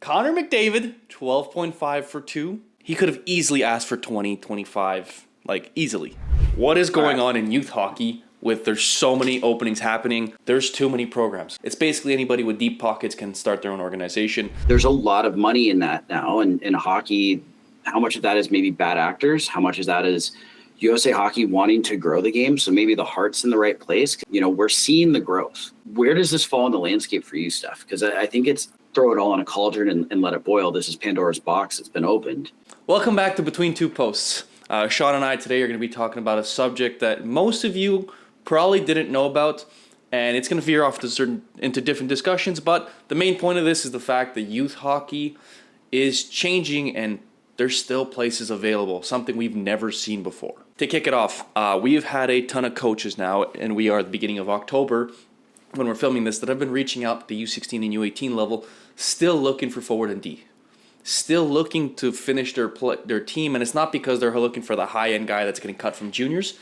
Connor McDavid, 12.5 for 2. He could have easily asked for 20, 25, like easily. What is going on in youth hockey with there's so many openings happening? There's too many programs. It's basically anybody with deep pockets can start their own organization. There's a lot of money in that now. And in hockey, how much of that is maybe bad actors? How much of that is USA Hockey wanting to grow the game? So maybe the heart's in the right place. You know, we're seeing the growth. Where does this fall in the landscape for you, Steph? Because I think it's throw it all in a cauldron and let it boil. This is Pandora's box that's been opened. Welcome back to Between Two Posts. Sean and I today are going to be talking about a subject that most of you probably didn't know about, and it's going to veer off into different discussions, but the main point of this is the fact that youth hockey is changing and there's still places available, something we've never seen before. To kick it off, we have had a ton of coaches now, and we are at the beginning of October when we're filming this, that have been reaching out at the U16 and U18 level, still looking for forward and D. Still looking to finish their team, and it's not because they're looking for the high-end guy that's getting cut from juniors,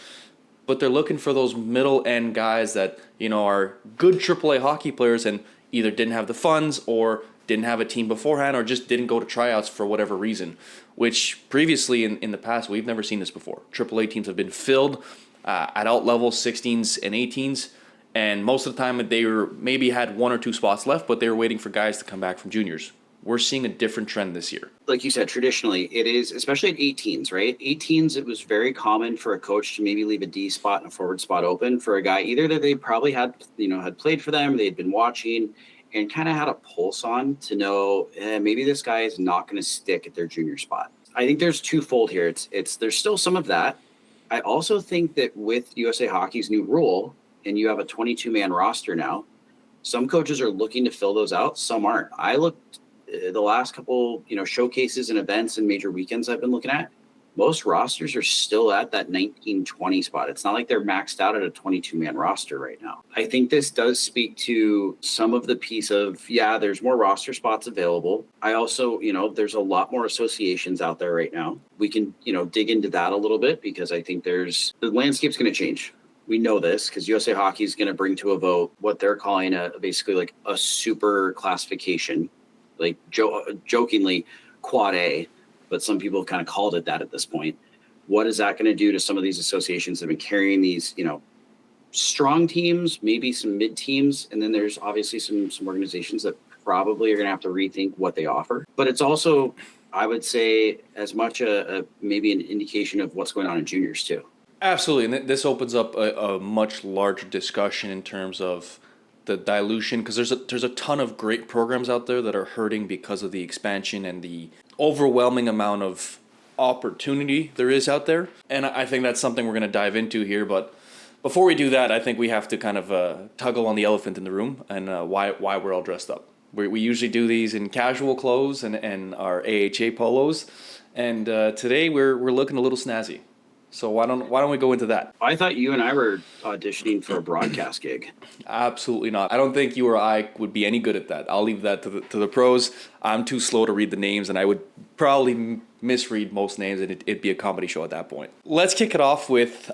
but they're looking for those middle-end guys that, you know, are good AAA hockey players and either didn't have the funds or didn't have a team beforehand or just didn't go to tryouts for whatever reason, which previously in the past, we've never seen this before. AAA teams have been filled adult level 16s and 18s, and most of the time they maybe had one or two spots left, but they were waiting for guys to come back from juniors. We're seeing a different trend this year. Like you said, traditionally it is, especially at 18s, right? 18s, it was very common for a coach to maybe leave a D spot and a forward spot open for a guy either that they probably had played for them, they'd been watching and kind of had a pulse on to know maybe this guy is not going to stick at their junior spot. I think there's twofold here. There's still some of that. I also think that with USA Hockey's new rule, and you have a 22-man roster now, some coaches are looking to fill those out. Some aren't. I looked the last couple, showcases and events and major weekends I've been looking at. Most rosters are still at that 19-20 spot. It's not like they're maxed out at a 22-man roster right now. I think this does speak to some of the piece of, there's more roster spots available. I also, there's a lot more associations out there right now. We can, dig into that a little bit because I think the landscape's going to change. We know this because USA Hockey is going to bring to a vote what they're calling basically like a super classification, like jokingly quad A, but some people have kind of called it that at this point. What is that going to do to some of these associations that have been carrying these, strong teams, maybe some mid teams, and then there's obviously some organizations that probably are going to have to rethink what they offer. But it's also, I would say, as much maybe an indication of what's going on in juniors too. Absolutely, and this opens up a much larger discussion in terms of the dilution, because there's a ton of great programs out there that are hurting because of the expansion and the overwhelming amount of opportunity there is out there. And I think that's something we're going to dive into here. But before we do that, I think we have to kind of tuggle on the elephant in the room and why we're all dressed up. We usually do these in casual clothes and our AHA polos, and today we're looking a little snazzy. So why don't we go into that? I thought you and I were auditioning for a broadcast gig. Absolutely not. I don't think you or I would be any good at that. I'll leave that to the pros. I'm too slow to read the names, and I would probably misread most names, and it'd be a comedy show at that point. Let's kick it off with,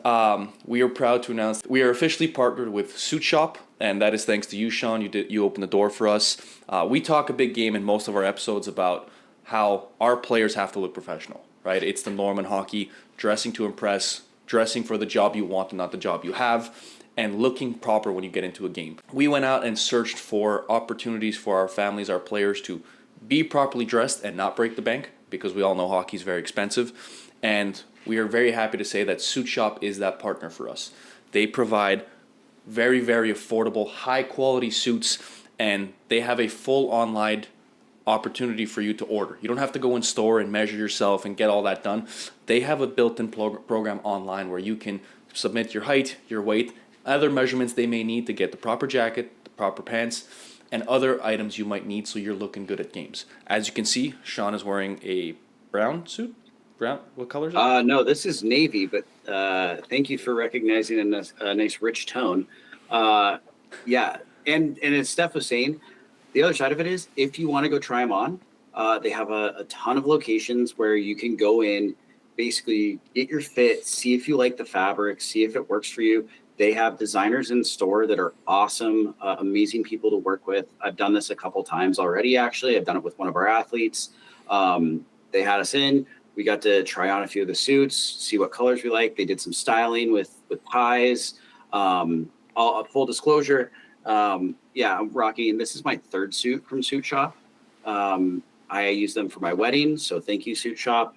we are proud to announce that we are officially partnered with SuitShop, and that is thanks to you, Sean. You opened the door for us. We talk a big game in most of our episodes about how our players have to look professional, right? It's the norm in hockey. Dressing to impress, dressing for the job you want and not the job you have, and looking proper when you get into a game. We went out and searched for opportunities for our families, our players, to be properly dressed and not break the bank, because we all know hockey is very expensive. And we are very happy to say that SuitShop is that partner for us. They provide very, very affordable, high-quality suits, and they have a full online opportunity for you to order. You don't have to go in store and measure yourself and get all that done. They have a built-in program online where you can submit your height, your weight, other measurements they may need to get the proper jacket, the proper pants, and other items you might need so you're looking good at games. As you can see, Sean is wearing a brown suit. Brown? What color is it? No, this is navy, but thank you for recognizing a nice rich tone. And as Steph was saying, the other side of it is, if you want to go try them on, they have a ton of locations where you can go in, basically get your fit, see if you like the fabric, see if it works for you. They have designers in store that are awesome, amazing people to work with. I've done this a couple times already, actually. I've done it with one of our athletes. They had us in. We got to try on a few of the suits, see what colors we like. They did some styling with ties. Full disclosure, I'm rocking, and this is my third suit from SuitShop. I use them for my wedding, so thank you, SuitShop.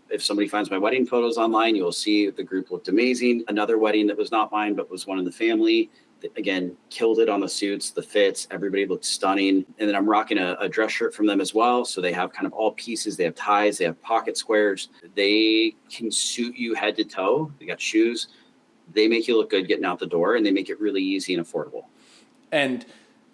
If somebody finds my wedding photos online, you'll see the group looked amazing. Another wedding that was not mine, but was one in the family. Again, killed it on the suits, the fits, everybody looked stunning. And then I'm rocking a dress shirt from them as well. So they have kind of all pieces. They have ties, they have pocket squares. They can suit you head to toe. They got shoes. They make you look good getting out the door, and they make it really easy and affordable. And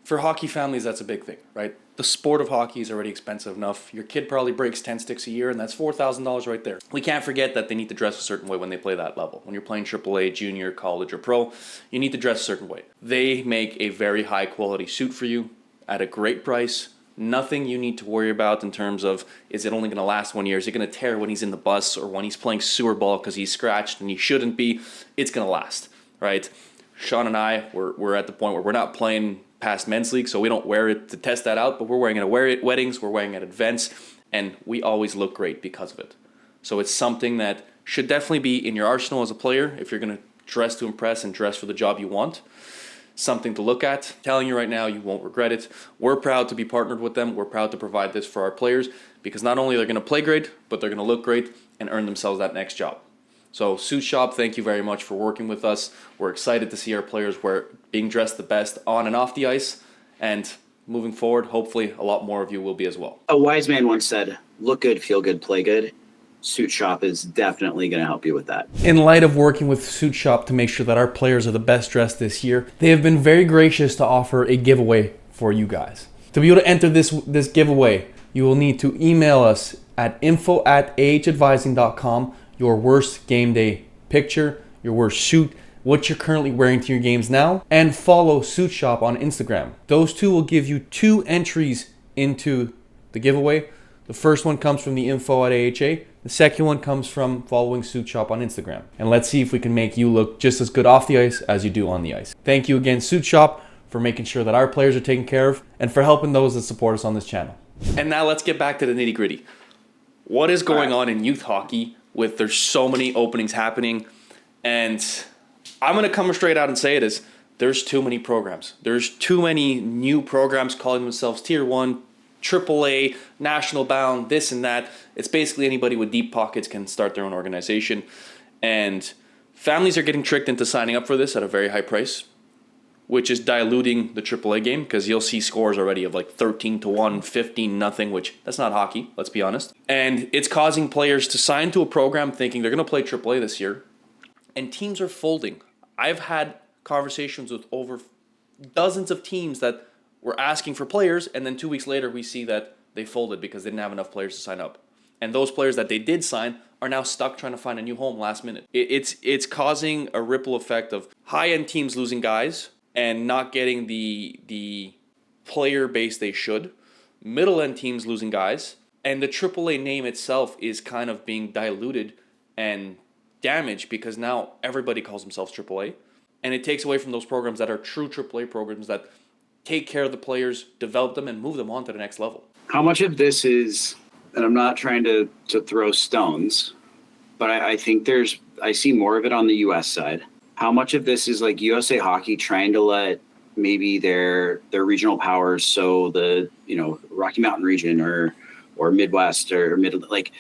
for hockey families, that's a big thing, right? The sport of hockey is already expensive enough. Your kid probably breaks 10 sticks a year, and that's $4,000 right there. We can't forget that they need to dress a certain way when they play that level. When you're playing AAA, junior, college, or pro, you need to dress a certain way. They make a very high quality suit for you at a great price. Nothing you need to worry about in terms of, is it only going to last 1 year? Is it going to tear when he's in the bus or when he's playing sewer ball because he's scratched and he shouldn't be? It's going to last, right? Sean and I, we're at the point where we're not playing past men's league, so we don't wear it to test that out, but we're wearing it at weddings, we're wearing it at events, and we always look great because of it. So it's something that should definitely be in your arsenal as a player if you're going to dress to impress and dress for the job you want. Something to look at. Telling you right now, you won't regret it. We're proud to be partnered with them. We're proud to provide this for our players because not only they're going to play great, but they're going to look great and earn themselves that next job. So SuitShop, thank you very much for working with us. We're excited to see our players being dressed the best on and off the ice. And moving forward, hopefully a lot more of you will be as well. A wise man once said, look good, feel good, play good. SuitShop is definitely going to help you with that. In light of working with SuitShop to make sure that our players are the best dressed this year, they have been very gracious to offer a giveaway for you guys. To be able to enter this giveaway, you will need to email us at info@ahadvising.com your worst game day picture, your worst suit, what you're currently wearing to your games now, and follow SuitShop on Instagram. Those two will give you 2 entries into the giveaway. The first one comes from the info@AHA. The second one comes from following SuitShop on Instagram. And let's see if we can make you look just as good off the ice as you do on the ice. Thank you again, SuitShop, for making sure that our players are taken care of and for helping those that support us on this channel. And now let's get back to the nitty-gritty. What is going on in youth hockey with there's so many openings happening? And I'm going to come straight out and say it is, there's too many programs. There's too many new programs calling themselves Tier 1, AAA, national bound, this and that. It's basically anybody with deep pockets can start their own organization. And families are getting tricked into signing up for this at a very high price, which is diluting the AAA game because you'll see scores already of like 13-1, 15-0, which that's not hockey, let's be honest. And it's causing players to sign to a program thinking they're going to play AAA this year, and teams are folding. I've had conversations with over dozens of teams that were asking for players, and then 2 weeks later we see that they folded because they didn't have enough players to sign up. And those players that they did sign are now stuck trying to find a new home last minute. It's causing a ripple effect of high-end teams losing guys and not getting the player base they should, middle-end teams losing guys, and the AAA name itself is kind of being diluted and damaged because now everybody calls themselves AAA, and it takes away from those programs that are true AAA programs that take care of the players, develop them, and move them on to the next level. How much of this is, and I'm not trying to throw stones, but I think I see more of it on the U.S. side. How much of this is like USA Hockey trying to let maybe their regional powers, so the Rocky Mountain region or Midwest or like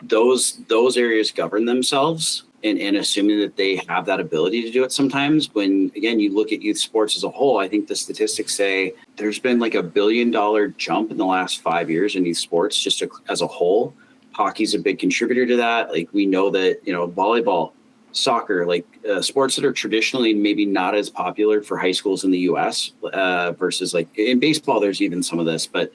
those areas govern themselves, and assuming that they have that ability to do it sometimes. When again you look at youth sports as a whole, I think the statistics say there's been like $1 billion jump in the last 5 years in youth sports just as a whole. Hockey's a big contributor to that. Like we know that volleyball, soccer, like sports that are traditionally maybe not as popular for high schools in the US versus like in baseball, there's even some of this, but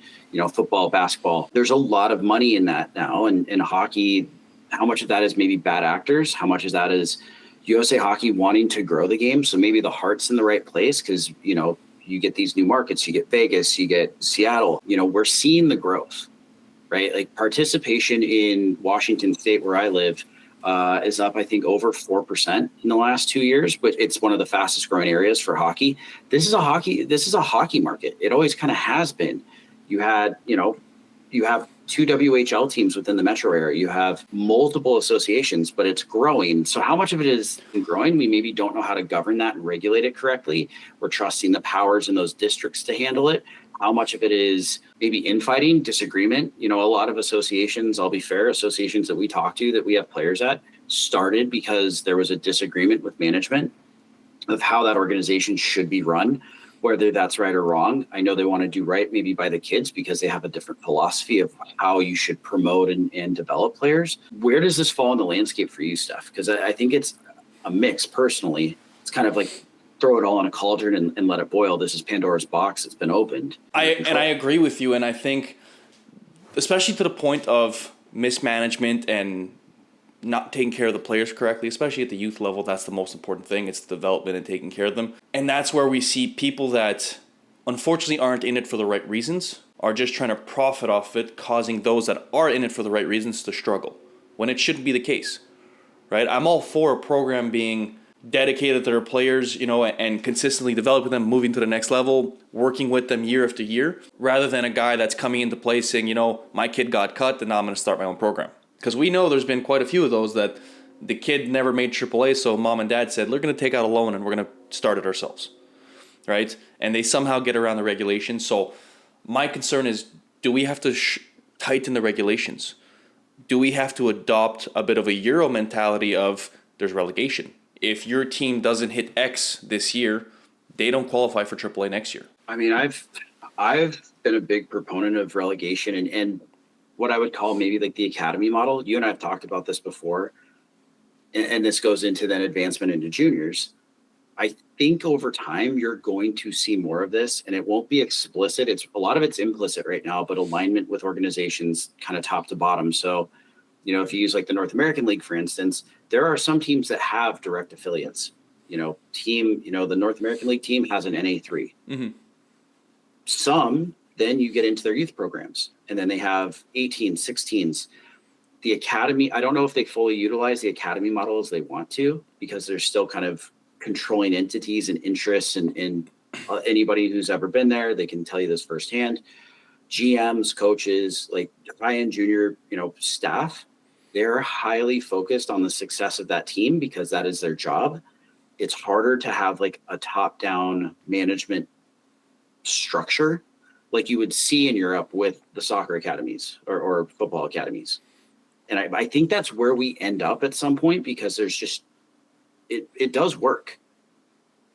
football, basketball, there's a lot of money in that now. And in hockey, how much of that is maybe bad actors? How much of that is USA Hockey wanting to grow the game? So maybe the heart's in the right place because, you get these new markets, you get Vegas, you get Seattle, we're seeing the growth, right? Like participation in Washington State where I live, is up, I think, over 4% in the last 2 years, but it's one of the fastest growing areas for hockey. This is a hockey market. It always kind of has been. You have 2 WHL teams within the metro area. You have multiple associations, but it's growing. So how much of it is growing? We maybe don't know how to govern that and regulate it correctly. We're trusting the powers in those districts to handle it. How much of it is maybe infighting, disagreement? A lot of associations, I'll be fair, associations that we talk to, that we have players at, started because there was a disagreement with management of how that organization should be run, whether that's right or wrong. I know they want to do right maybe by the kids because they have a different philosophy of how you should promote and develop players. Where does this fall in the landscape for you, Steph? Because I think it's a mix personally. It's kind of like throw it all in a cauldron and let it boil. This is Pandora's box. It's been opened. I agree with you. And I think, especially to the point of mismanagement and not taking care of the players correctly, especially at the youth level, that's the most important thing. It's the development and taking care of them. And that's where we see people that unfortunately aren't in it for the right reasons are just trying to profit off it, causing those that are in it for the right reasons to struggle, when it shouldn't be the case, right? I'm all for a program being dedicated to their players, and consistently developing them, moving to the next level, working with them year after year, rather than a guy that's coming into play saying, my kid got cut and now I'm going to start my own program. Because we know there's been quite a few of those that the kid never made AAA, so mom and dad said, we're going to take out a loan and we're going to start it ourselves, right? And they somehow get around the regulations. So my concern is, do we have to tighten the regulations? Do we have to adopt a bit of a Euro mentality of there's relegation? If your team doesn't hit X this year, they don't qualify for AAA next year. I mean, I've been a big proponent of relegation and what I would call maybe like the academy model. You and I have talked about this before, and this goes into then advancement into juniors. I think over time you're going to see more of this, and it won't be explicit. It's a lot of it's implicit right now, but alignment with organizations kind of top to bottom. So, if you use like the North American League, for instance, there are some teams that have direct affiliates. The North American League team has an NA3. Mm-hmm. Some, then you get into their youth programs, and then they have 18s, 16s. The academy, I don't know if they fully utilize the academy model as they want to, because they're still kind of controlling entities and interests, and anybody who's ever been there, they can tell you this firsthand. GMs, coaches, like high-end junior, staff, they're highly focused on the success of that team because that is their job. It's harder to have like a top-down management structure like you would see in Europe with the soccer academies or football academies. And I think that's where we end up at some point, because there's just, it does work.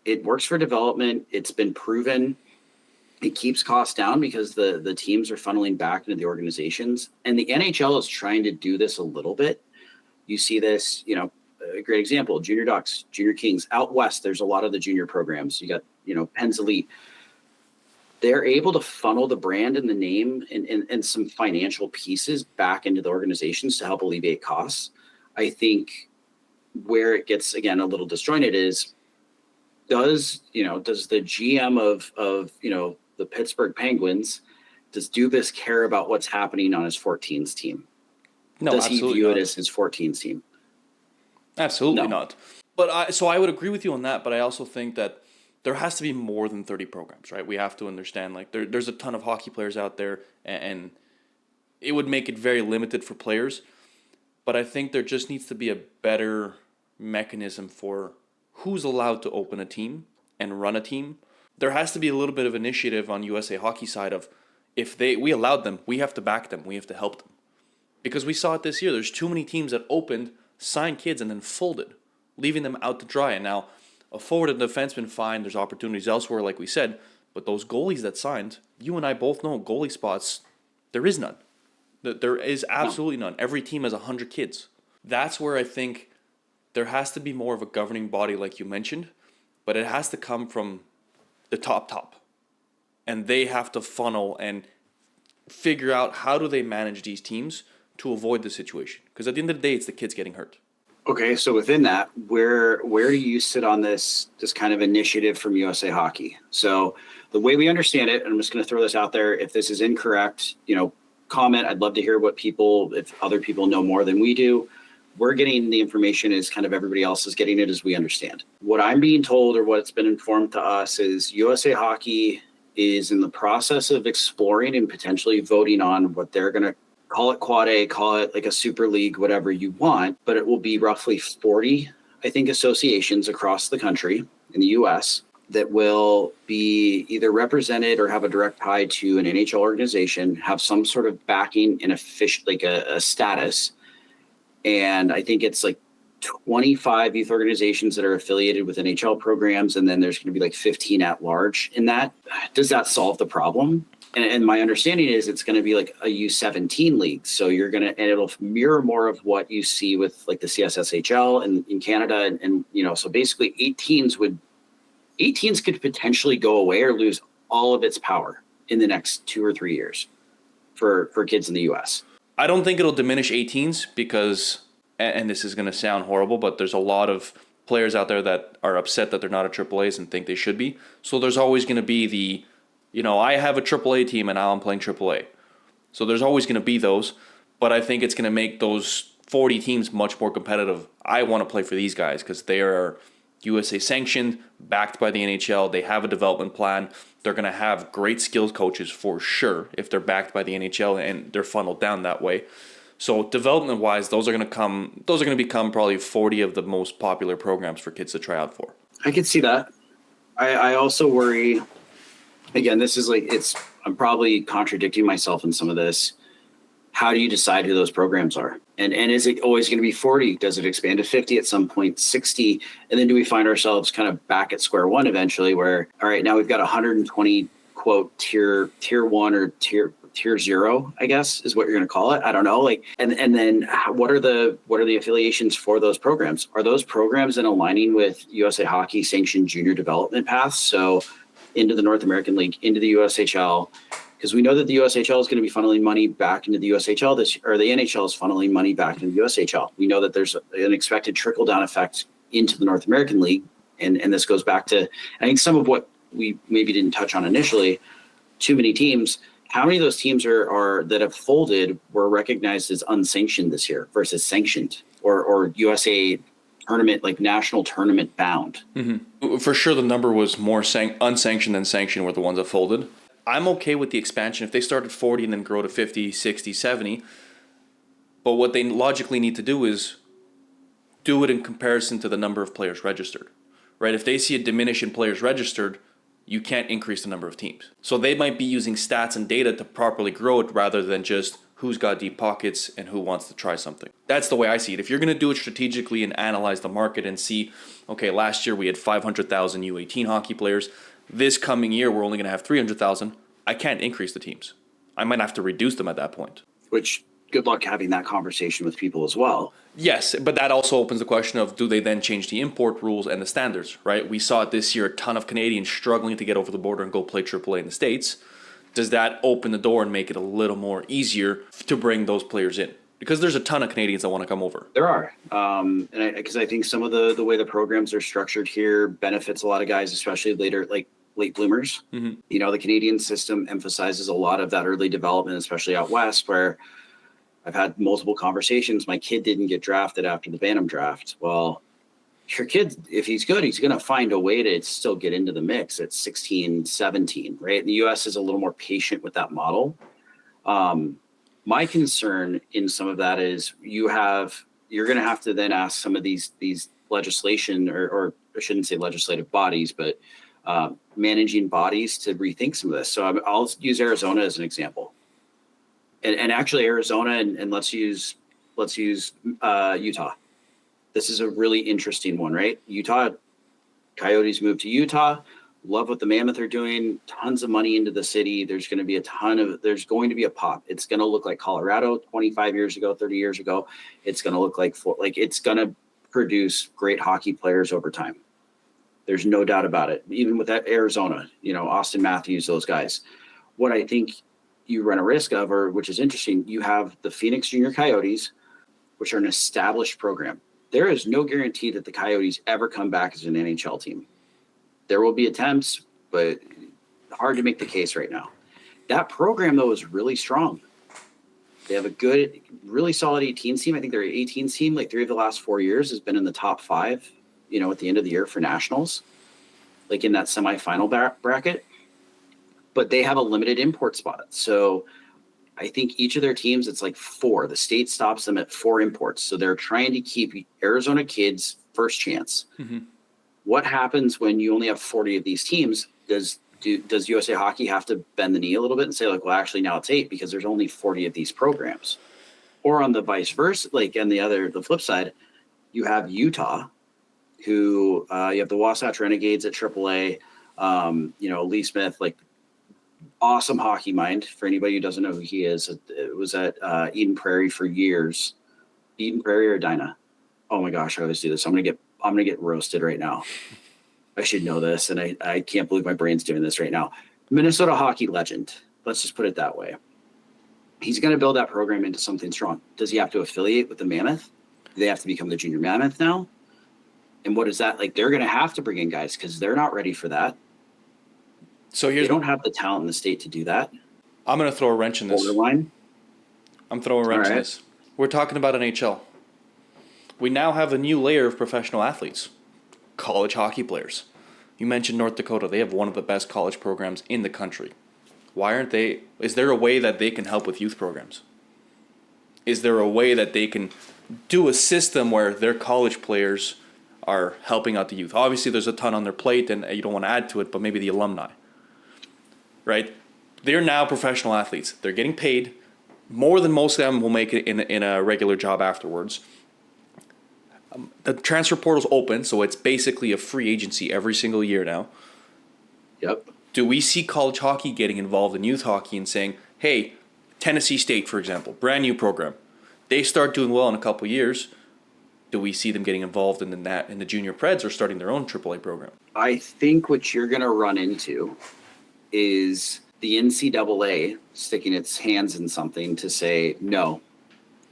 It works for development. It's been proven. It keeps costs down because the teams are funneling back into the organizations. And the NHL is trying to do this a little bit. You see this, a great example, Junior Ducks, Junior Kings. Out west, there's a lot of the junior programs. You got, Penn's Elite. They're able to funnel the brand and the name and some financial pieces back into the organizations to help alleviate costs. I think where it gets, again, a little disjointed is, does the GM of the Pittsburgh Penguins, does Dubas care about what's happening on his 14s team? No, does he view not. it as his 14s team? Absolutely not. But I would agree with you on that, but I also think that there has to be more than 30 programs, right? We have to understand, like, there's a ton of hockey players out there, and it would make it very limited for players. But I think there just needs to be a better mechanism for who's allowed to open a team and run a team. There has to be a little bit of initiative on USA Hockey side of, if we allowed them, we have to back them, we have to help them. Because we saw it this year. There's too many teams that opened, signed kids, and then folded, leaving them out to dry. And now a forward and defenseman, fine, there's opportunities elsewhere, like we said, but those goalies that signed, you and I both know goalie spots, there is none. There is absolutely none. Every team has 100 kids. That's where I think there has to be more of a governing body, like you mentioned, but it has to come from the top. And they have to funnel and figure out how do they manage these teams to avoid the situation. Because at the end of the day, it's the kids getting hurt. Okay, so within that, where do you sit on this kind of initiative from USA Hockey? So the way we understand it, and I'm just going to throw this out there, if this is incorrect, comment. I'd love to hear if other people know more than we do. we're getting the information as kind of everybody else is getting it as we understand. What I'm being told, or what's been informed to us, is USA Hockey is in the process of exploring and potentially voting on what they're going to call it Quad A, call it like a super league, whatever you want, but it will be roughly 40, I think, associations across the country in the US that will be either represented or have a direct tie to an NHL organization, have some sort of backing and like a status. And I think it's like 25 youth organizations that are affiliated with NHL programs. And then there's going to be like 15 at large in that. Does that solve the problem? And my understanding is it's going to be like a U17 league. So you're going to, and it'll mirror more of what you see with like the CSSHL in Canada. And, you know, so basically 18s could potentially go away or lose all of its power in the next 2 or 3 years for kids in the US. I don't think it'll diminish 18s because, and this is going to sound horrible, but there's a lot of players out there that are upset that they're not at AAAs and think they should be. So there's always going to be the, you know, I have a AAA team and now I'm playing AAA. So there's always going to be those, but I think it's going to make those 40 teams much more competitive. I want to play for these guys because they are USA sanctioned, backed by the NHL. They have a development plan. They're going to have great skills coaches for sure if they're backed by the NHL and they're funneled down that way. So development-wise, those are going to become probably 40 of the most popular programs for kids to try out for. I could see that. I also worry, again, this is like, I'm probably contradicting myself in some of this. How do you decide who those programs are? And is it always going to be 40? Does it expand to 50 at some point, 60? And then do we find ourselves kind of back at square one eventually where, all right, now we've got 120, quote, tier one or tier zero, I guess is what you're going to call it. I don't know. Like, and then what are the affiliations for those programs? Are those programs in aligning with USA Hockey sanctioned junior development paths? So into the North American League, into the USHL, because we know that the USHL is going to be funneling money back into the USHL or the NHL is funneling money back into the USHL. We know that there's an expected trickle down effect into the North American League. And this goes back to, I think, some of what we maybe didn't touch on initially, too many teams. How many of those teams are that have folded were recognized as unsanctioned this year versus sanctioned or USA tournament, like national tournament bound? Mm-hmm. For sure, the number was more unsanctioned than sanctioned were the ones that folded. I'm okay with the expansion if they start at 40 and then grow to 50, 60, 70. But what they logically need to do is do it in comparison to the number of players registered, right? If they see a diminish in players registered, you can't increase the number of teams. So they might be using stats and data to properly grow it rather than just who's got deep pockets and who wants to try something. That's the way I see it. If you're going to do it strategically and analyze the market and see, okay, last year we had 500,000 U18 hockey players. This coming year, we're only going to have 300,000. I can't increase the teams. I might have to reduce them at that point. Which, good luck having that conversation with people as well. Yes, but that also opens the question of, do they then change the import rules and the standards, right? We saw it this year, a ton of Canadians struggling to get over the border and go play AAA in the States. Does that open the door and make it a little more easier to bring those players in? Because there's a ton of Canadians that want to come over. There are. Because I think some of the way the programs are structured here benefits a lot of guys, especially late bloomers. Mm-hmm. You know, the Canadian system emphasizes a lot of that early development, especially out west, where I've had multiple conversations. My kid didn't get drafted after the Bantam draft. Well, your kid, if he's good, he's going to find a way to still get into the mix at 16, 17, right? And the U.S. is a little more patient with that model. My concern in some of that is you're going to have to then ask some of these legislation or I shouldn't say legislative bodies, but managing bodies to rethink some of this. So I'll use Arizona as an example, and actually Arizona, and let's use Utah. This is a really interesting one, right? Utah Coyotes moved to Utah. Love what the Mammoth are doing. Tons of money into the city. There's going to be a pop. It's going to look like Colorado 25 years ago, 30 years ago. It's going to look like it's going to produce great hockey players over time. There's no doubt about it. Even with that Arizona, Austin Matthews, those guys. What I think you run a risk of, or which is interesting, you have the Phoenix Junior Coyotes, which are an established program. There is no guarantee that the Coyotes ever come back as an NHL team. There will be attempts, but hard to make the case right now. That program, though, is really strong. They have a good, really solid 18s team. I think their 18s team, like 3 of the last 4 years, has been in the top 5, at the end of the year for nationals, like in that semifinal bracket. But they have a limited import spot. So I think each of their teams, it's like 4. The state stops them at 4 imports. So they're trying to keep Arizona kids first chance. Mm-hmm. What happens when you only have 40 of these teams? Does USA Hockey have to bend the knee a little bit and say, like, well, actually now it's 8 because there's only 40 of these programs? Or on the vice versa, like on the flip side, you have Utah, who you have the Wasatch Renegades at AAA, Lee Smith, like awesome hockey mind. For anybody who doesn't know who he is, it was at Eden Prairie for years. Eden Prairie or Dinah? Oh my gosh, I always do this. I'm gonna get roasted right now. I should know this, and I can't believe my brain's doing this right now. Minnesota hockey legend. Let's just put it that way. He's going to build that program into something strong. Does he have to affiliate with the Mammoth? Do they have to become the junior Mammoth now? And what is that? Like, they're going to have to bring in guys because they're not ready for that. So they don't have the talent in the state to do that. I'm going to throw a wrench in this. Borderline. I'm throwing a wrench in this. We're talking about NHL. We now have a new layer of professional athletes. College hockey players. You mentioned North Dakota. They have one of the best college programs in the country. Why aren't they? Is there a way that they can help with youth programs? Is there a way that they can do a system where their college players are helping out the youth? Obviously, there's a ton on their plate, and you don't want to add to it, but maybe the alumni, right? They're now professional athletes. They're getting paid more than most of them will make it in a regular job afterwards. The transfer portal's open, so it's basically a free agency every single year now. Yep. Do we see college hockey getting involved in youth hockey and saying, hey, Tennessee State, for example, brand new program, they start doing well in a couple of years, do we see them getting involved in the junior Preds or starting their own AAA program? I think what you're going to run into is the NCAA sticking its hands in something to say, no,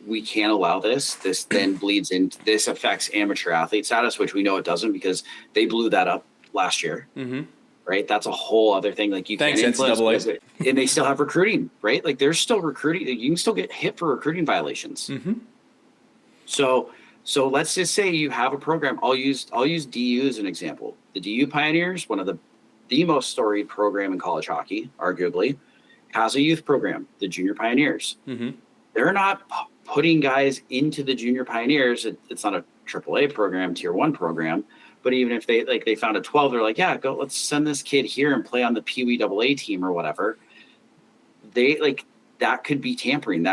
we can't allow this. This then bleeds into, this affects amateur athlete status, which we know it doesn't because they blew that up last year. Mm-hmm. Right? That's a whole other thing. Like, you Thanks, can't influence NCAA. and they still have recruiting, right? Like, there's still recruiting. You can still get hit for recruiting violations. Mm-hmm. So let's just say you have a program. I'll use DU as an example. The DU Pioneers, one of the most storied program in college hockey, arguably, has a youth program, the Junior Pioneers. Mm-hmm. They're not putting guys into the Junior Pioneers. It's not a AAA program, Tier 1 program. But even if they found a 12, they're like, yeah, go, let's send this kid here and play on the Pee Wee AA team or whatever. That could be tampering.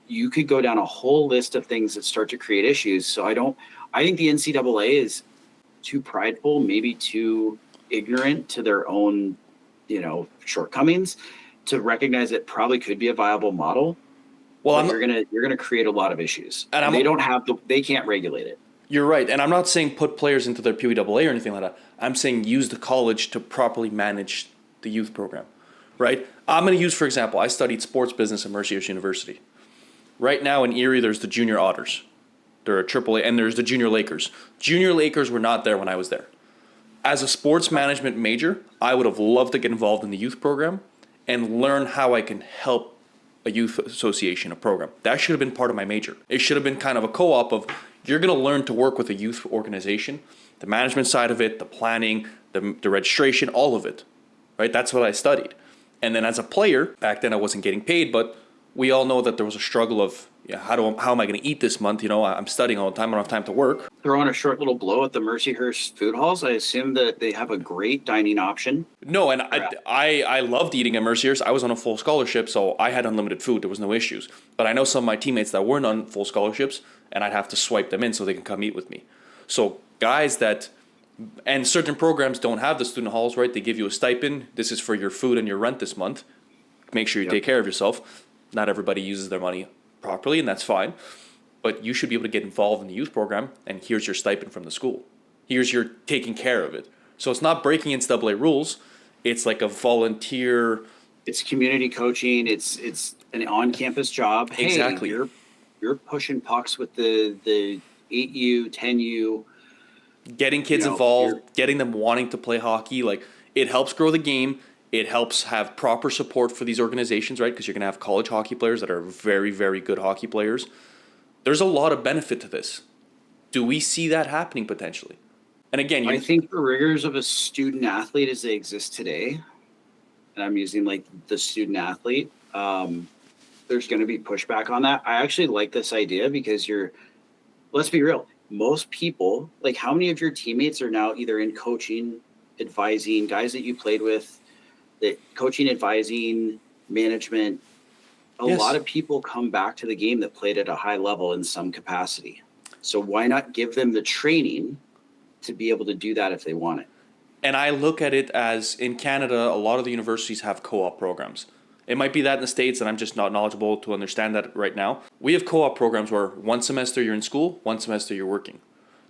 You could go down a whole list of things that start to create issues. So I think the NCAA is too prideful, maybe too ignorant to their own, shortcomings to recognize it probably could be a viable model. Well, you're gonna create a lot of issues, and they can't regulate it. You're right, and I'm not saying put players into their PWA or anything like that. I'm saying use the college to properly manage the youth program, right? I'm going to use, for example, I studied sports business at Mercyhurst University. Right now in Erie, there's the Junior Otters. They're a AAA, and there's the Junior Lakers. Junior Lakers were not there when I was there. As a sports management major, I would have loved to get involved in the youth program and learn how I can help a youth association, a program. That should have been part of my major. It should have been kind of a co-op of, you're going to learn to work with a youth organization, the management side of it, the planning, the registration, all of it, right? That's what I studied. And then as a player, back then I wasn't getting paid, but we all know that there was a struggle of, how am I going to eat this month? I'm studying all the time. I don't have time to work. Throwing a short little blow at the Mercyhurst food halls. I assume that they have a great dining option. No, and I loved eating at Mercyhurst. I was on a full scholarship, so I had unlimited food. There was no issues. But I know some of my teammates that weren't on full scholarships, and I'd have to swipe them in so they can come eat with me. So guys and certain programs don't have the student halls, right? They give you a stipend. This is for your food and your rent this month. Make sure you take care of yourself. Not everybody uses their money properly, and that's fine. But you should be able to get involved in the youth program, and here's your stipend from the school. Here's your taking care of it. So it's not breaking NCAA rules. It's like a volunteer. It's community coaching. It's an on-campus job. Exactly. Hey, you're pushing pucks with the 8U, 10U. Getting kids involved, getting them wanting to play hockey. Like, it helps grow the game. It helps have proper support for these organizations, right? Because you're going to have college hockey players that are very, very good hockey players. There's a lot of benefit to this. Do we see that happening potentially? And again, I think the rigors of a student athlete as they exist today, and I'm using like the student athlete, there's going to be pushback on that. I actually like this idea because let's be real. Most people, like how many of your teammates are now either in coaching, advising, guys that you played with, that coaching, advising, management? A lot of people come back to the game that played at a high level in some capacity. So why not give them the training to be able to do that if they want it? And I look at it as in Canada, a lot of the universities have co-op programs. It might be that in the States, and I'm just not knowledgeable to understand that right now. We have co-op programs where one semester you're in school, one semester you're working.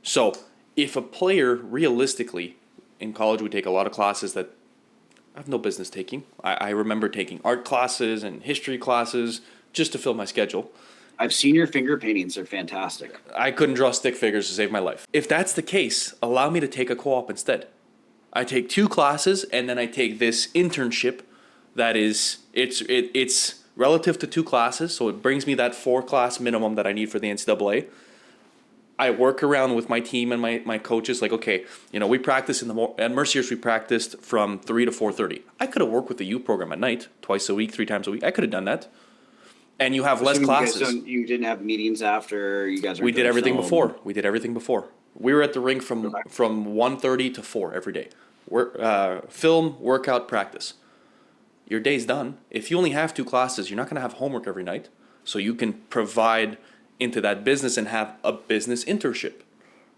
So if a player, realistically, in college we take a lot of classes that I have no business taking. I remember taking art classes and history classes just to fill my schedule. I've seen your finger paintings. They're fantastic. I couldn't draw stick figures to save my life. If that's the case, allow me to take a co-op instead. I take 2 classes and then I take this internship that is, it's relative to 2 classes, so it brings me that 4 class minimum that I need for the NCAA. I work around with my team and my coaches, like, okay, we practice at Mercier's, we practiced from 3 to 4:30. I could have worked with the youth program at night, twice a week, 3 times a week. I could have done that. And you have less classes. You didn't have meetings after you guys were. We did everything before. We were at the rink from 1:30 to 4 every day. Film, workout, practice. Your day's done. If you only have 2 classes, you're not going to have homework every night. So you can provide into that business and have a business internship.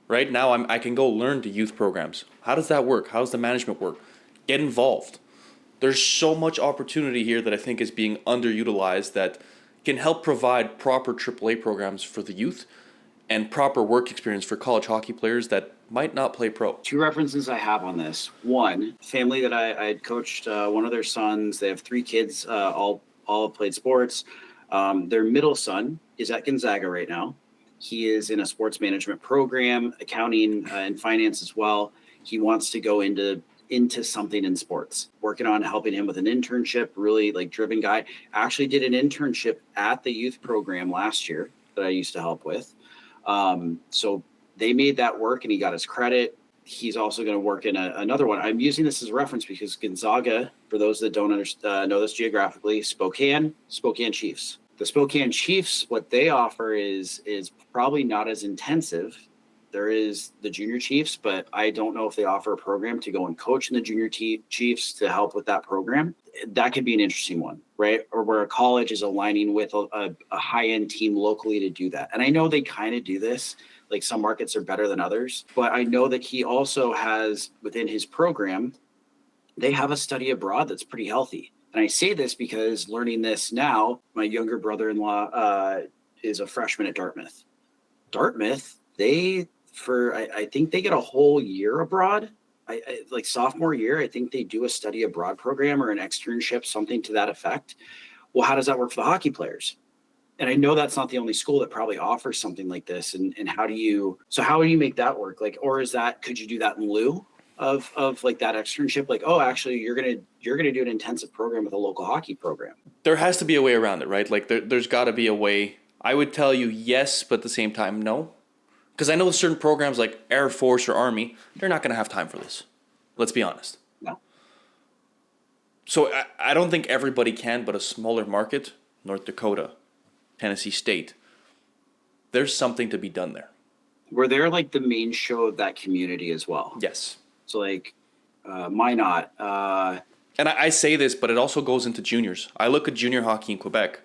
Right now, I can go learn the youth programs. How does that work? How does the management work? Get involved. There's so much opportunity here that I think is being underutilized that can help provide proper AAA programs for the youth and proper work experience for college hockey players that might not play pro. 2 references I have on this. One, family that I had coached, one of their sons, they have 3 kids, all played sports. Their middle son is at Gonzaga right now. He is in a sports management program, accounting and finance as well. He wants to go into something in sports, working on helping him with an internship, really like driven guy. Actually did an internship at the youth program last year that I used to help with. So they made that work and he got his credit. He's also going to work in another one. I'm using this as a reference because Gonzaga, for those that don't know this geographically, Spokane Chiefs. The Spokane Chiefs, what they offer is probably not as intensive. There is the junior Chiefs, but I don't know if they offer a program to go and coach in the junior Chiefs to help with that program. That could be an interesting one, right? Or where a college is aligning with a high-end team locally to do that. And I know they kind of do this. Like some markets are better than others, but I know that he also has within his program, they have a study abroad that's pretty healthy. And I say this because learning this now, my younger brother-in-law is a freshman at Dartmouth. Dartmouth, I think they get a whole year abroad. I like sophomore year, I think they do a study abroad program or an externship, something to that effect. Well, how does that work for the hockey players? And I know that's not the only school that probably offers something like this. And how do you make that work? Like, or could you do that in lieu of like that externship? Like, oh, actually you're going to do an intensive program with a local hockey program. There has to be a way around it, right? Like there's got to be a way. I would tell you yes, but at the same time, no. Because I know certain programs like Air Force or Army, they're not going to have time for this. Let's be honest. No. So I don't think everybody can, but a smaller market, North Dakota, Tennessee State, there's something to be done there. Where they're like the main show of that community as well. Yes. So like, Minot. And I say this, but it also goes into juniors. I look at junior hockey in Quebec,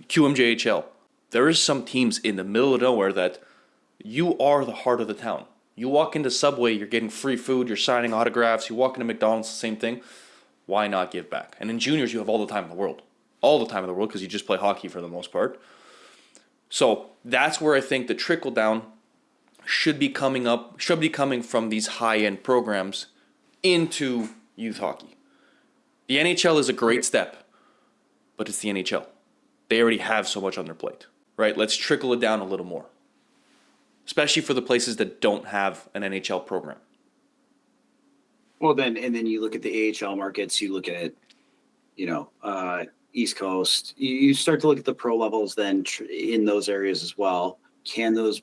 QMJHL. There is some teams in the middle of nowhere that you are the heart of the town. You walk into Subway, you're getting free food, you're signing autographs. You walk into McDonald's, the same thing. Why not give back? And in juniors, you have all the time in the world. All the time in the world because you just play hockey for the most part. So that's where I think the trickle down should be coming from these high-end programs into youth hockey. The NHL is a great step, but it's the NHL. They already have so much on their plate, right? Let's trickle it down a little more, especially for the places that don't have an NHL program. Well, and then you look at the AHL markets, you look at, East Coast, you start to look at the pro levels then in those areas as well. Can those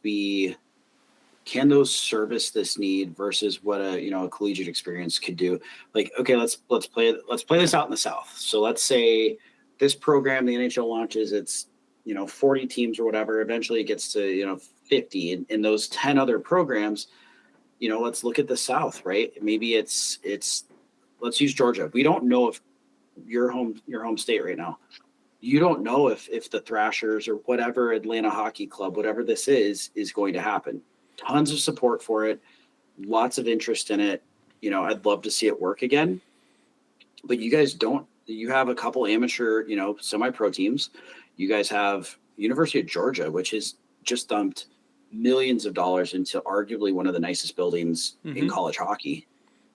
service this need versus what a collegiate experience could do? Like, okay, let's play this out in the South. So let's say this program, the NHL launches, it's 40 teams or whatever. Eventually it gets to 50, and those 10 other programs. Let's look at the South, right? Maybe it's let's use Georgia. We don't know if your home state right now. You don't know if the Thrashers or whatever Atlanta Hockey Club, whatever this is going to happen. Tons of support for it, lots of interest in it. I'd love to see it work again. But you guys don't. You have a couple amateur, semi-pro teams. You guys have University of Georgia, which has just dumped millions of dollars into arguably one of the nicest buildings in college hockey,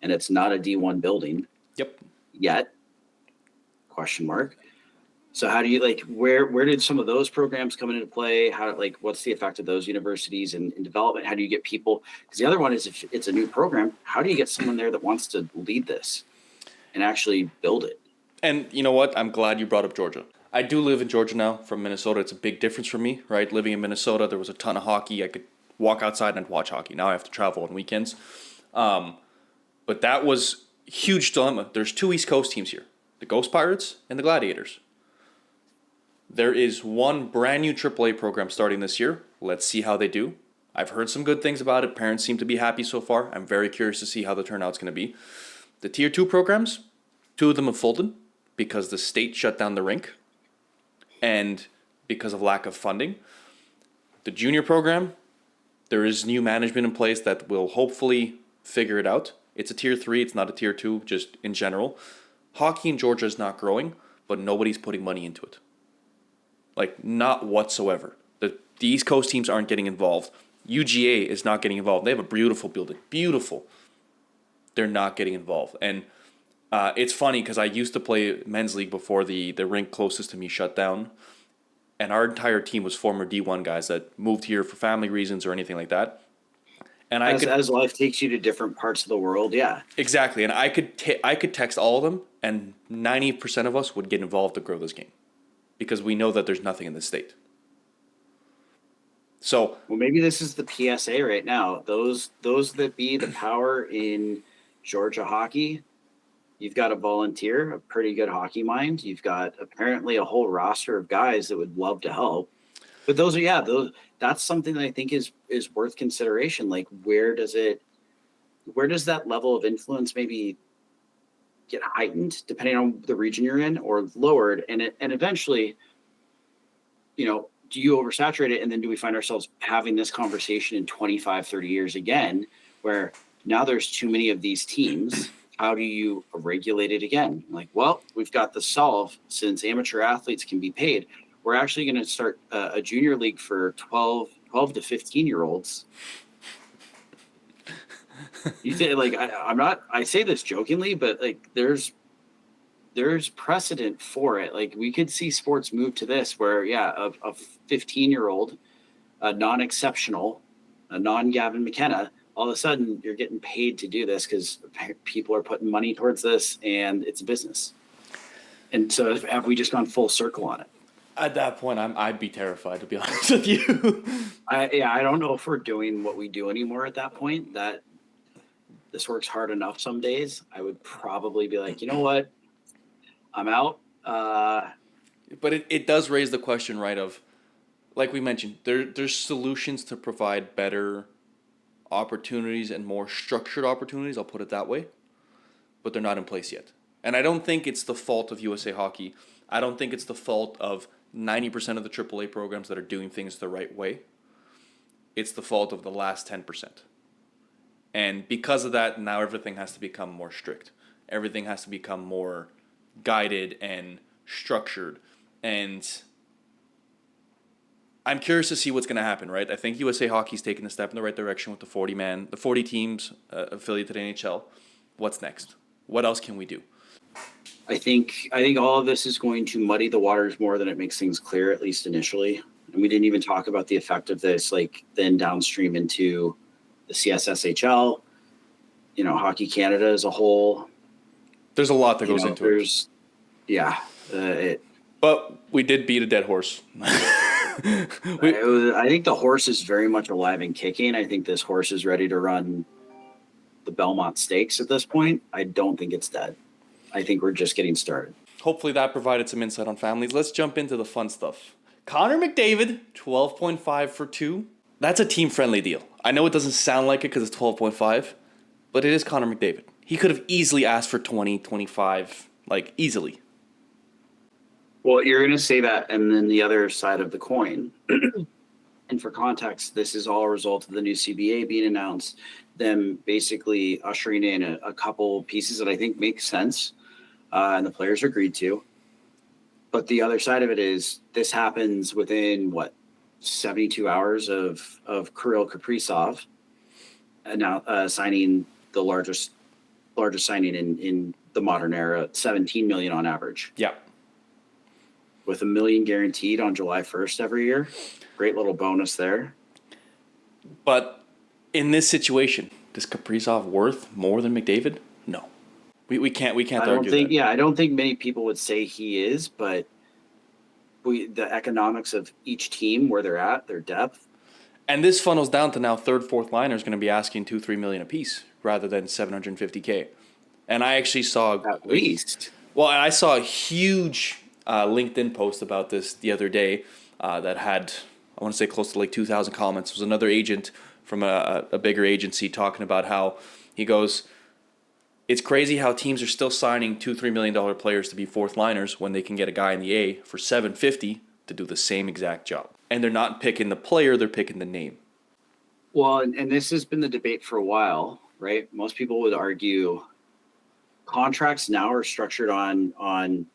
and it's not a D1 building. Yep. Yet. Question mark. So how do you where did some of those programs come into play? How what's the effect of those universities in development? How do you get people? Because the other one is, if it's a new program, how do you get someone there that wants to lead this and actually build it? And you know what? I'm glad you brought up Georgia. I do live in Georgia now from Minnesota. It's a big difference for me, right? Living in Minnesota, there was a ton of hockey. I could walk outside and watch hockey. Now I have to travel on weekends. But that was a huge dilemma. There's two East Coast teams here, the Ghost Pirates and the Gladiators. There is one brand new AAA program starting this year. Let's see how they do. I've heard some good things about it. Parents seem to be happy so far. I'm very curious to see how the turnout's going to be. The Tier 2 programs, two of them have folded because the state shut down the rink and because of lack of funding. The junior program, there is new management in place that will hopefully figure it out. It's a Tier 3, it's not a Tier 2, just in general. Hockey in Georgia is not growing, but nobody's putting money into it. Not whatsoever. The East Coast teams aren't getting involved. UGA is not getting involved. They have a beautiful building. Beautiful. They're not getting involved. And it's funny because I used to play men's league before the rink closest to me shut down. And our entire team was former D1 guys that moved here for family reasons or anything like that. And as life takes you to different parts of the world, yeah. Exactly. And I could text all of them, and 90% of us would get involved to grow this game, because we know that there's nothing in the state. So, well, maybe this is the PSA right now. Those that be the power in Georgia hockey, you've got a volunteer, a pretty good hockey mind. You've got apparently a whole roster of guys that would love to help. But that's something that I think is worth consideration. Where does that level of influence maybe get heightened depending on the region you're in, or lowered, and eventually, do you oversaturate it, and then do we find ourselves having this conversation in 25, 30 years again, where now there's too many of these teams? How do you regulate it again? We've got the solve. Since amateur athletes can be paid, we're actually going to start a junior league for 12 to 15 year olds. You say I say this jokingly, but there's precedent for it. We could see sports move to this where, a 15-year-old, a non-exceptional, a non-Gavin McKenna, all of a sudden you're getting paid to do this because people are putting money towards this and it's a business. And so have we just gone full circle on it? At that point, I'd be terrified, to be honest with you. I don't know if we're doing what we do anymore at that point. That this works hard enough some days. I would probably be like, you know what? I'm out. But it does raise the question, right, of, like we mentioned, there's solutions to provide better opportunities and more structured opportunities, I'll put it that way, but they're not in place yet. And I don't think it's the fault of USA Hockey. I don't think it's the fault of 90% of the AAA programs that are doing things the right way. It's the fault of the last 10%. And because of that, now everything has to become more strict. Everything has to become more guided and structured. And I'm curious to see what's going to happen, right? I think USA Hockey's taking a step in the right direction with the 40 teams affiliated to the NHL. What's next? What else can we do? I think all of this is going to muddy the waters more than it makes things clear, at least initially. And we didn't even talk about the effect of this, then downstream into the CSSHL. Hockey Canada as a whole. There's a lot that goes into it. But we did beat a dead horse. I think the horse is very much alive and kicking. I think this horse is ready to run the Belmont Stakes at this point. I don't think it's dead. I think we're just getting started. Hopefully that provided some insight on families. Let's jump into the fun stuff. Connor McDavid, 12.5 for 2. That's a team-friendly deal. I know it doesn't sound like it because it's 12.5, but it is Connor McDavid. He could have easily asked for 20, 25, like easily. Well, you're going to say that, and then the other side of the coin. And for context, this is all a result of the new CBA being announced, them basically ushering in a couple pieces that I think make sense, and the players agreed to. But the other side of it is this happens within, 72 hours of Kirill Kaprizov now signing the largest signing in the modern era, $17 million on average. Yeah. With $1 million guaranteed on July 1st every year. Great little bonus there. But in this situation, is Kaprizov worth more than McDavid? No. We can't argue that. Yeah, I don't think many people would say he is, but the economics of each team, where they're at, their depth. And this funnels down to now third, fourth liners going to be asking $2-3 million apiece rather than $750K. And I actually saw at least. Well, I saw a huge LinkedIn post about this the other day that had, I want to say, close to like 2,000 comments. It was another agent from a bigger agency talking about how he goes, it's crazy how teams are still signing $2-3 million players to be fourth liners when they can get a guy in the A for $750 to do the same exact job. And they're not picking the player, they're picking the name. Well, and this has been the debate for a while, right? Most people would argue contracts now are structured on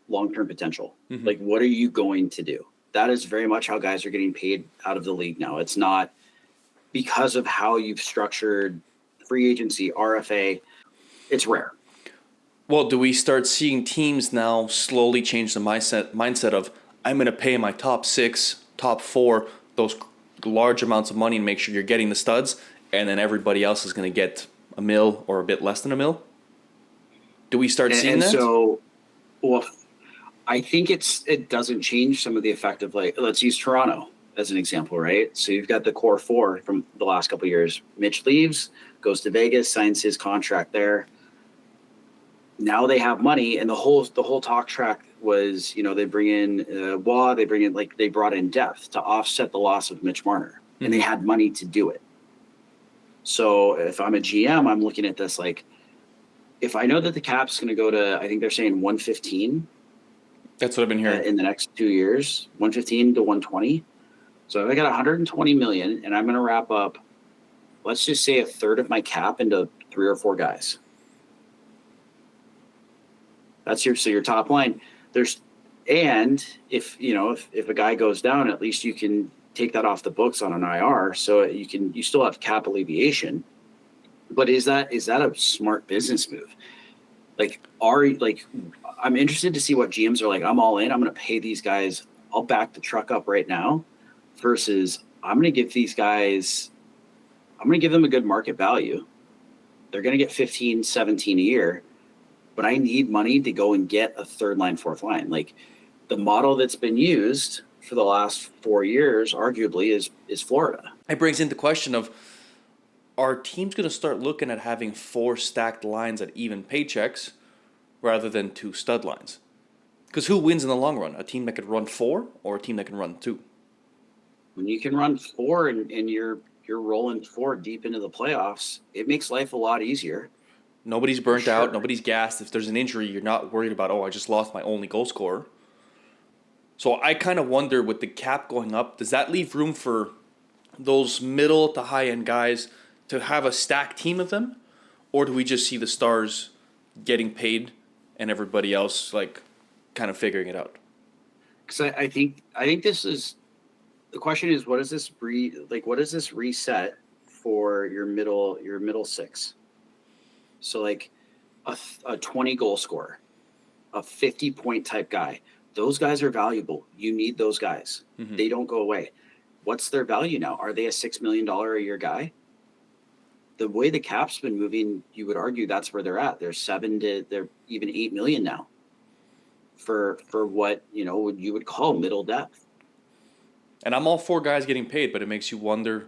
long-term potential. Mm-hmm. Like, what are you going to do? That is very much how guys are getting paid out of the league now. It's not because of how you've structured free agency, RFA. It's rare. Well, do we start seeing teams now slowly change the mindset of, I'm going to pay my top 6, top 4, those large amounts of money and make sure you're getting the studs, and then everybody else is going to get $1 million or a bit less than $1 million? Do we start seeing that? So, well, I think it doesn't change some of the effect of, like, let's use Toronto as an example, right? So you've got the core 4 from the last couple of years. Mitch leaves, goes to Vegas, signs his contract there. Now they have money, and the whole talk track was, they bring in Waugh, they brought in depth to offset the loss of Mitch Marner, and they had money to do it. So if I'm a GM, I'm looking at this like, if I know that the cap's going to go to, I think they're saying 115. That's what I've been hearing. In the next 2 years, 115 to 120. So if I got 120 million, and I'm going to wrap up, let's just say a third of my cap into 3 or 4 guys. That's your top line. And if a guy goes down, at least you can take that off the books on an IR, so you still have cap alleviation. But is that a smart business move? I'm interested to see what GMs are like. I'm all in. I'm going to pay these guys. I'll back the truck up right now. Versus I'm going to give these guys. I'm going to give them a good market value. They're going to get 15, 17 a year. But I need money to go and get a third line, fourth line. Like, the model that's been used for the last 4 years, arguably, is Florida. It brings into question of, are teams going to start looking at having 4 stacked lines at even paychecks rather than 2 stud lines? Because who wins in the long run? A team that could run 4 or a team that can run 2? When you can run 4 and you're rolling 4 deep into the playoffs, it makes life a lot easier. Nobody's burnt out. Nobody's gassed. If there's an injury, you're not worried about, I just lost my only goal scorer. So I kind of wonder, with the cap going up, does that leave room for those middle to high-end guys to have a stacked team of them? Or do we just see the stars getting paid and everybody else, kind of figuring it out? Because I think this is – the question is, what does this reset for your middle 6? So a 20 goal scorer, a 50-point type guy, those guys are valuable. You need those guys. Mm-hmm. They don't go away. What's their value now? Are they a $6 million a year guy? the way the cap's been moving, you would argue that's where they're at. They're they're even 8 million now for what, you would call middle depth. And I'm all for guys getting paid, but it makes you wonder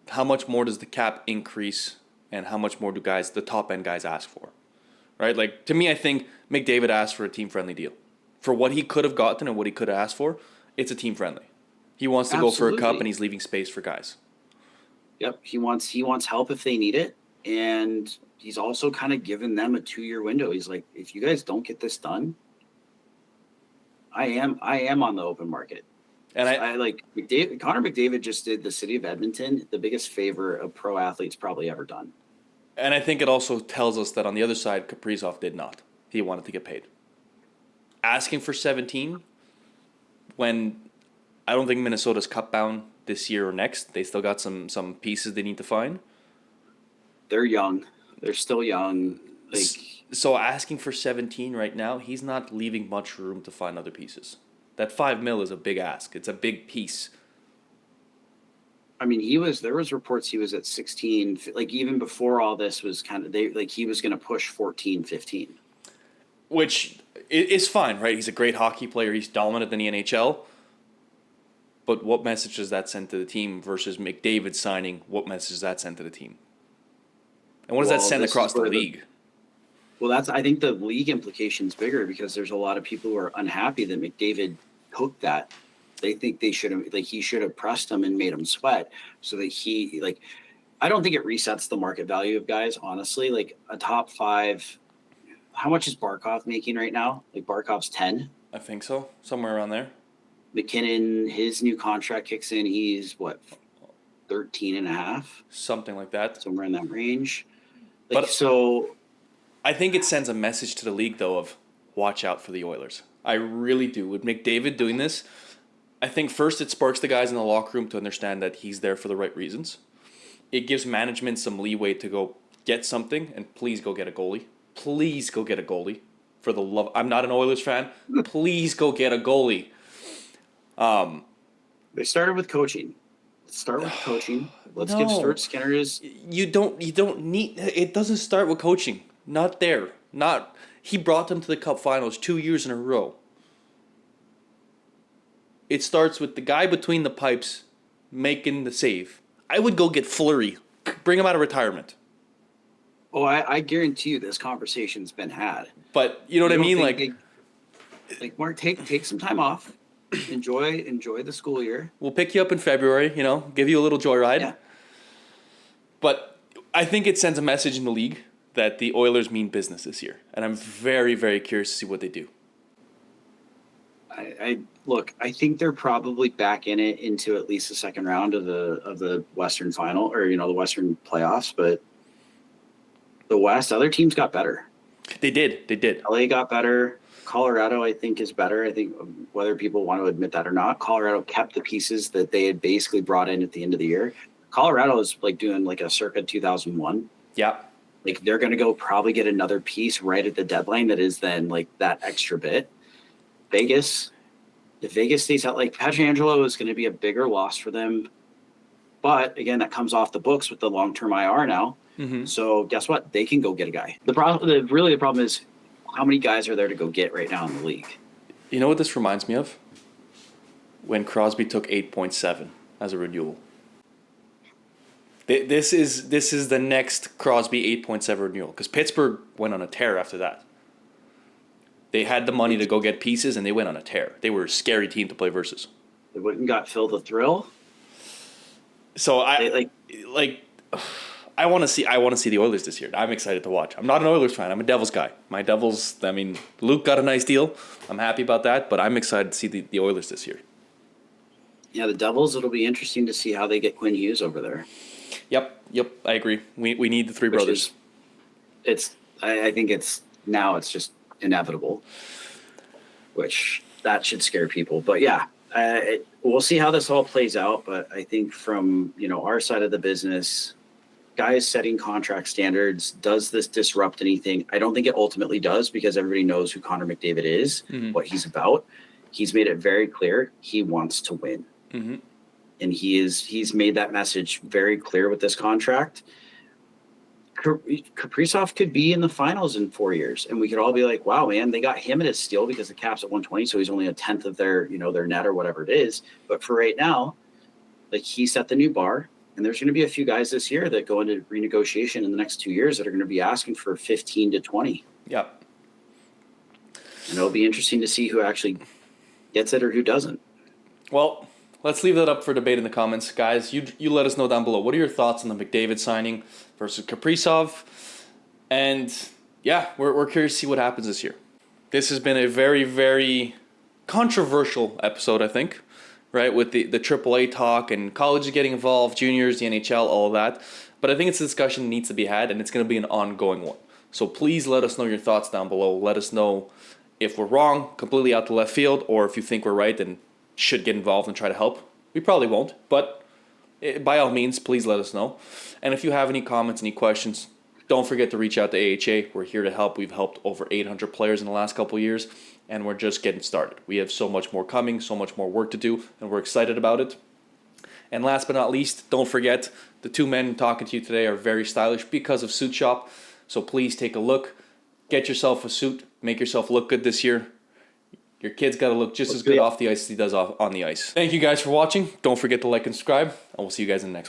how much more does the cap increase and how much more do the top end guys ask for, right? Like, to me, I think McDavid asked for a team-friendly deal. For what he could have gotten and what he could have asked for, it's a team-friendly. He wants to go for a cup, and he's leaving space for guys. Yep, he wants help if they need it, and he's also kind of given them a 2-year window. He's like, if you guys don't get this done, I am on the open market. And I like Connor McDavid just did the city of Edmonton the biggest favor a pro athlete's probably ever done. And I think it also tells us that on the other side, Kaprizov did not. He wanted to get paid. Asking for 17 when I don't think Minnesota's cup bound this year or next. They still got some pieces they need to find. They're young. They're still young. So asking for 17 right now, he's not leaving much room to find other pieces. That $5 million is a big ask. It's a big piece. I mean, there was reports he was at 16, like even before all this was he was going to push 14, 15. Which is fine, right? He's a great hockey player. He's dominant in the NHL. But what message does that send to the team versus McDavid signing? What message does that send to the team? And what does that send across the league? I think the league implication is bigger because there's a lot of people who are unhappy that McDavid took that. They think he should have pressed him and made him sweat so that I don't think it resets the market value of guys, honestly. Like a top 5, how much is Barkov making right now? Like Barkov's 10? I think so. Somewhere around there. McKinnon, his new contract kicks in. He's 13 and a half? Something like that. Somewhere in that range. I think it sends a message to the league, though, of watch out for the Oilers. I really do. With McDavid doing this, I think first it sparks the guys in the locker room to understand that he's there for the right reasons. It gives management some leeway to go get something, and please go get a goalie. Please go get a goalie. For the love, I'm not an Oilers fan. Please go get a goalie. They started with coaching. Let's start with coaching. Let's give Stuart Skinner his. You don't need. It doesn't start with coaching. Not there. He brought them to the Cup Finals 2 years in a row. It starts with the guy between the pipes making the save. I would go get Fleury. Bring him out of retirement. Oh, I guarantee you this conversation's been had. But you know what I mean? Mark, take some time off. Enjoy the school year. We'll pick you up in February, give you a little joyride. Yeah. But I think it sends a message in the league that the Oilers mean business this year. And I'm very, very curious to see what they do. I think they're probably back in it into at least the second round of the Western final or, the Western playoffs. But the West, other teams got better. They did. LA got better. Colorado, I think, is better. I think whether people want to admit that or not, Colorado kept the pieces that they had basically brought in at the end of the year. Colorado is doing a circa 2001. Yeah. They're going to go probably get another piece right at the deadline that is then that extra bit. Vegas, if Vegas stays out, Pietrangelo is going to be a bigger loss for them. But again, that comes off the books with the long-term IR now. Mm-hmm. So guess what? They can go get a guy. The problem is how many guys are there to go get right now in the league? You know what this reminds me of? When Crosby took 8.7 as a renewal. This is the next Crosby 8.7 renewal because Pittsburgh went on a tear after that. They had the money to go get pieces and they went on a tear. They were a scary team to play versus. They went and got Phil the Thrill. So I want to see the Oilers this year. I'm excited to watch. I'm not an Oilers fan. I'm a Devils guy. Luke got a nice deal. I'm happy about that, but I'm excited to see the Oilers this year. Yeah, the Devils, it'll be interesting to see how they get Quinn Hughes over there. Yep, I agree. We need the three brothers. I think it's just inevitable, which that should scare people. But yeah, we'll see how this all plays out. But I think from our side of the business, guys setting contract standards, does this disrupt anything? I don't think it ultimately does because everybody knows who Connor McDavid is, what he's about. He's made it very clear he wants to win. Mm-hmm. And he's made that message very clear with this contract. Kaprizov could be in the finals in 4 years, and we could all be like, "Wow, man, they got him at a steal because the cap's at 120, so he's only a tenth of their, their net or whatever it is." But for right now, like, he set the new bar, and there's going to be a few guys this year that go into renegotiation in the next 2 years that are going to be asking for 15 to 20. Yep. And it'll be interesting to see who actually gets it or who doesn't. Well, let's leave that up for debate in the comments. Guys, you let us know down below. What are your thoughts on the McDavid signing versus Kaprizov? And yeah, we're curious to see what happens this year. This has been a very, very controversial episode, I think, right? With the AAA talk and colleges getting involved, juniors, the NHL, all of that. But I think it's a discussion that needs to be had, and it's going to be an ongoing one. So please let us know your thoughts down below. Let us know if we're wrong, completely out to left field, or if you think we're right and should get involved and try to help. We probably won't, but by all means, please let us know. And if you have any comments, any questions, don't forget to reach out to AHA. We're here to help. We've helped over 800 players in the last couple of years, and we're just getting started. We have so much more coming, so much more work to do, and we're excited about it. And last but not least, don't forget, the two men talking to you today are very stylish because of SuitShop. So please take a look. Get yourself a suit. Make yourself look good this year. Your kid's got to look just as good off the ice as he does on the ice. Thank you guys for watching. Don't forget to like and subscribe, and we'll see you guys in the next one.